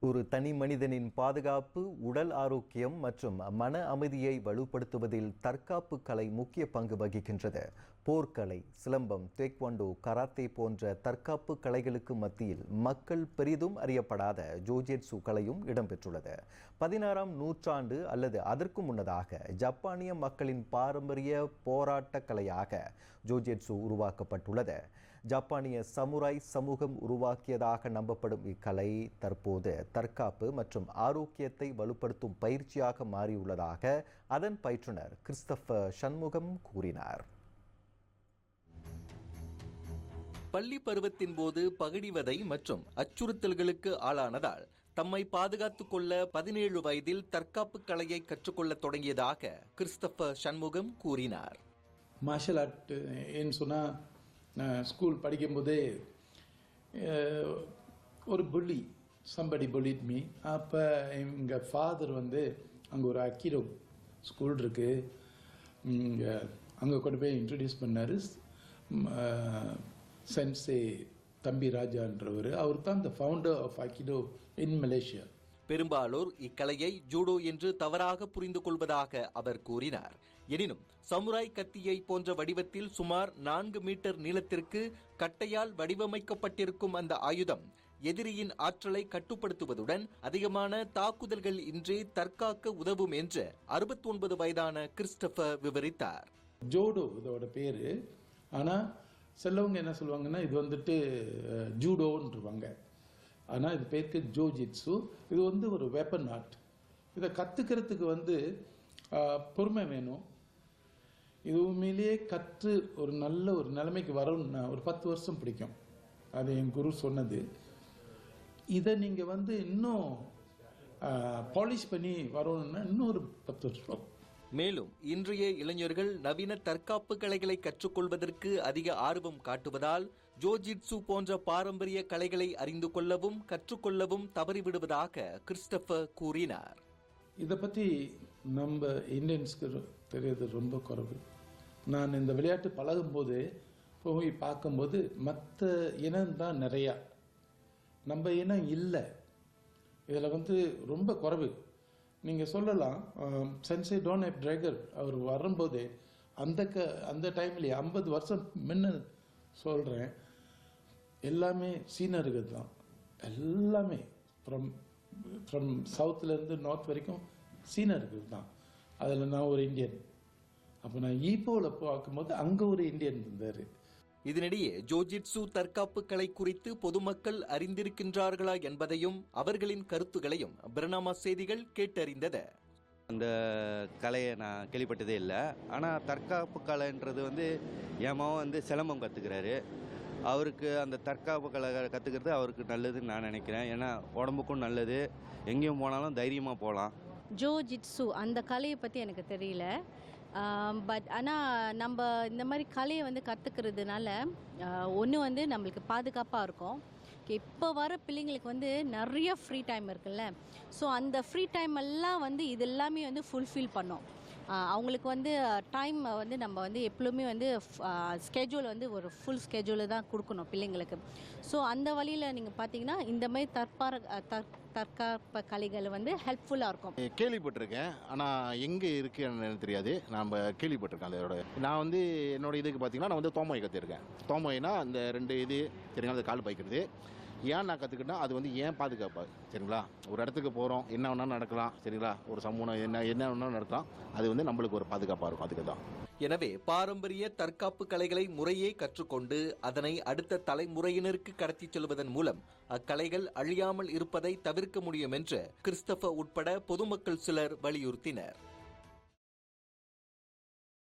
ஒரு தனி மனிதனின் பாதுகாப்பு, உடல் ஆரோக்கியம் மற்றும் மன அமைதியை வலுப்படுத்துவதில் தற்காப்பு கலை முக்கிய பங்கு வகிக்கின்றது. போர்க்கலை, சிலம்பம், டேக்வாண்டோ, கராத்தே போன்ற தற்காப்பு கலைகளுக்கு மத்தியில் மக்கள் பெரிதும் அறியப்படாத ஜோஜிட்சு கலையும் இடம்பெற்றுள்ளது. 16ஆம் நூற்றாண்டு அல்லது அதற்கு முன்னதாக ஜப்பானிய மக்களின் பாரம்பரிய போராட்ட கலையாக ஜோஜிட்சு உருவாக்கப்பட்டுள்ளது. ஜப்பானிய சமுராய் சமூகம் உருவாக்கியதாக நம்பப்படும் இக்கலை தற்போது தற்காப்பு மற்றும் ஆரோக்கியத்தை வலுப்படுத்தும் பயிற்சியாக மாறியுள்ளதாக அதன் பயிற்றுனர் கிறிஸ்டோபர் சண்முகம் கூறினார். பள்ளி பருவத்தின் போது பகடிவதை மற்றும் அச்சுறுத்தல்களுக்கு ஆளானதால் தம்மை பாதுகாத்துக் கொள்ள 17 வயதில் தற்காப்பு கலையை கற்றுக்கொள்ள தொடங்கியதாக கிறிஸ்டோபர் சண்முகம் கூறினார். மார்ஷல் ஆர்ட் ஏன்னு சொன்னால் ஸ்கூல் படிக்கும்போதே ஒரு புள்ளி சம்படி புல்லிட் மீ. அப்போ எங்கள் ஃபாதர் அங்கே ஒரு அக்கிரோ ஸ்கூல் இருக்குது, அங்கே கொண்டு போய் இன்ட்ரடியூஸ் பண்ணார். சென்சே தம்பி ராஜான்றவர், அவர் தான் the founder of aikido in Malaysia. பெரும்பாலோர் இக்கலையை ஜூடோ என்று தவறாக புரிந்து கொள்வதாக அவர் கூறினார். எனினும் சமுராய் கத்தியை போன்ற வடிவத்தில் சுமார் 4 மீட்டர் நீளத்திற்கு கட்டையால் வடிவமைக்கப்பட்டிருக்கும் அந்த ஆயுதம் எதிரியின் ஆற்றலை கட்டுப்படுத்துவதுடன் அதிகமான தாக்குதல்கள் இன்றி தற்காக்க உதவும் என்று 69 வயதான கிறிஸ்டோபர் விவரித்தார். ஜோடோ இதோட பேரு, ஆனால் சிலவங்க என்ன சொல்லுவாங்கன்னா இது ஜூடோன்றுவாங்க. ஆனால் இது பேருக்கு ஜோஜிட்சு. இது ஒரு வெப்பன் ஆர்ட். இதை கற்றுக்கிறதுக்கு பொறுமை வேணும். இது உண்மையிலேயே கற்று ஒரு நல்ல ஒரு நிலைமைக்கு வரணும்னா ஒரு 10 வருஷம் பிடிக்கும். அது என் குரு சொன்னது. இதை நீங்கள் இன்னும் பாலிஷ் பண்ணி வரணும்னா இன்னும் ஒரு 10 வருஷம். மேலும் இன்றைய இளைஞர்கள் நவீன தற்காப்பு கலைகளை கற்றுக்கொள்வதற்கு அதிக ஆர்வம் காட்டுவதால் ஜோஜிட்சு போன்ற பாரம்பரிய கலைகளை அறிந்து கொள்ளவும் கற்றுக்கொள்ளவும் தவறிவிடுவதாக கிறிஸ்டோபர் கூறினார். இதை பற்றி நம்ம இந்தியன்ஸ்க்கு தெரியாது ரொம்ப குறைவு. நான் இந்த விளையாட்டு பழகும்போது போய் பார்க்கும்போது மற்ற இனம் தான் நிறையா, நம்ம இனம் இல்லை. இதில் ரொம்ப குறைவு. நீங்கள் சொல்லலாம் சென்சே டோனட் டிராகர் அவர் வரும்போதே அந்த டைம்லேயே 50 வருஷம் முன்ன சொல்கிறேன், எல்லாமே சீனர்கள் தான். எல்லாமே ஃப்ரம் சவுத்துலேருந்து நார்த் வரைக்கும் சீனர்கள் தான். அதில் நான் ஒரு இந்தியன். அப்போ நான் ஈப்போவில் பார்க்கும்போது அங்கே ஒரு இந்தியன் இருந்தார். இதனிடையே ஜோஜிட்சு தற்காப்பு கலை குறித்து பொதுமக்கள் அறிந்திருக்கின்றார்களா என்பதையும் அவர்களின் கருத்துகளையும் பிரணாமா செய்திகள் கேட்டறிந்தது. அந்த கலையை நான் கேள்விப்பட்டதே இல்லை. ஆனால் தற்காப்பு கலைன்றது என் மகன் சிலம்பம் கற்றுக்கிறாரு. அவருக்கு அந்த தற்காப்பு கலை கற்றுக்கிறது அவருக்கு நல்லதுன்னு நான் நினைக்கிறேன். ஏன்னா உடம்புக்கும் நல்லது, எங்கேயும் போனாலும் தைரியமாக போகலாம். ஜோஜிட்சு அந்த கலையை பற்றி எனக்கு தெரியல. பட் ஆனால் நம்ம இந்த மாதிரி கலையை கற்றுக்கிறதுனால ஒன்று நம்மளுக்கு பாதுகாப்பாக இருக்கும். இப்போ வர பிள்ளைங்களுக்கு நிறைய ஃப்ரீ டைம் இருக்குல்ல. ஸோ அந்த ஃப்ரீ டைம் எல்லாம் இது எல்லாமே ஃபுல்ஃபில் பண்ணோம். அவங்களுக்கு டைம் நம்ம எப்பவுமே ஸ்கெட்யூல் ஒரு ஃபுல் ஸ்கெட்யூலு தான் கொடுக்கணும் பிள்ளைங்களுக்கு. ஸோ அந்த வழியில் நீங்கள் பார்த்தீங்கன்னா இந்த மாதிரி தற்காப்பு கலைகள் ஹெல்ப்ஃபுல்லாக இருக்கும். கேள்விப்பட்டிருக்கேன், ஆனால் எங்கே இருக்குன்னு எனக்கு தெரியாது. நான் கேள்விப்பட்டிருக்கேன் அதோட. நான் என்னோட இதுக்கு பார்த்தீங்கன்னா நான் தோமொழி கற்றுருக்கேன். தோமொழினா அந்த 2 இது சரிங்களா, அந்த கால் பைக்கிறது. ஏன் நான் கற்றுக்கிட்டேன்னா அது ஏன் பாதுகாப்பு சரிங்களா. ஒரு இடத்துக்கு போகிறோம், என்ன வேணாலும் நடக்கலாம் சரிங்களா. ஒரு சமூகம் என்ன வேணாலும் நடக்கலாம். அது நம்மளுக்கு ஒரு பாதுகாப்பாக இருக்கும். அதுக்கு தான். எனவே பாரம்பரிய தற்காப்பு கலைகளை முறையே கற்றுக்கொண்டு அதனை அடுத்த தலைமுறையினருக்கு கடத்திச் செல்வதன் மூலம் அக்கலைகள் அழியாமல் இருப்பதை தவிர்க்க முடியும் என்று கிறிஸ்டோபர் உட்பட பொதுமக்கள் சிலர் வலியுறுத்தினர்.